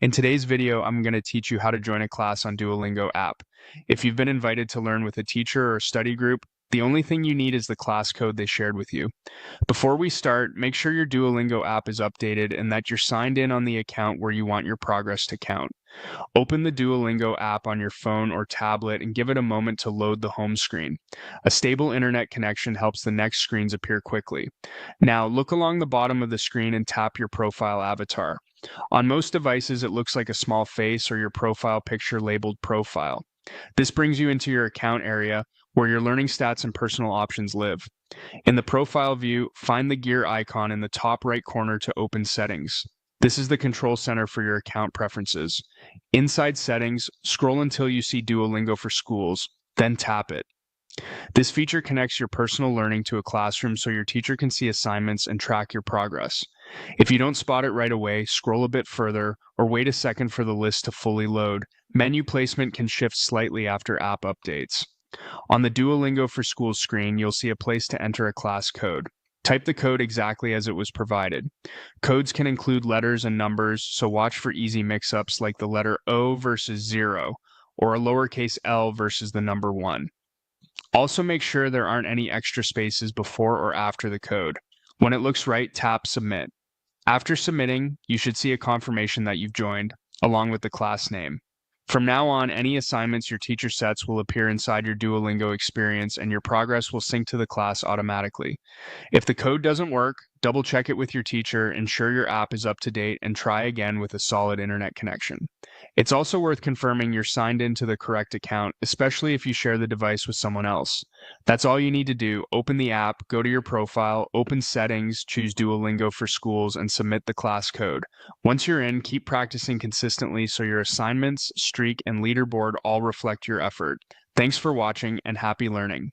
In today's video, I'm going to teach you how to join a class on Duolingo app. If you've been invited to learn with a teacher or study group, the only thing you need is the class code they shared with you. Before we start, make sure your Duolingo app is updated and that you're signed in on the account where you want your progress to count. Open the Duolingo app on your phone or tablet and give it a moment to load the home screen. A stable internet connection helps the next screens appear quickly. Now, look along the bottom of the screen and tap your profile avatar. On most devices, it looks like a small face or your profile picture labeled Profile. This brings you into your account area where your learning stats and personal options live. In the profile view, find the gear icon in the top right corner to open Settings. This is the control center for your account preferences. Inside Settings, scroll until you see Duolingo for Schools, then tap it. This feature connects your personal learning to a classroom so your teacher can see assignments and track your progress. If you don't spot it right away, scroll a bit further or wait a second for the list to fully load. Menu placement can shift slightly after app updates. On the Duolingo for Schools screen, you'll see a place to enter a class code. Type the code exactly as it was provided. Codes can include letters and numbers, so watch for easy mix-ups like the letter O versus 0 or a lowercase l versus the number 1. Also make sure there aren't any extra spaces before or after the code. When it looks right, tap Submit. After submitting, you should see a confirmation that you've joined, along with the class name. From now on, any assignments your teacher sets will appear inside your Duolingo experience and your progress will sync to the class automatically. If the code doesn't work, double check it with your teacher, ensure your app is up to date, and try again with a solid internet connection. It's also worth confirming you're signed into the correct account, especially if you share the device with someone else. That's all you need to do. Open the app, go to your profile, open Settings, choose Duolingo for Schools, and submit the class code. Once you're in, keep practicing consistently so your assignments, streak, and leaderboard all reflect your effort. Thanks for watching and happy learning.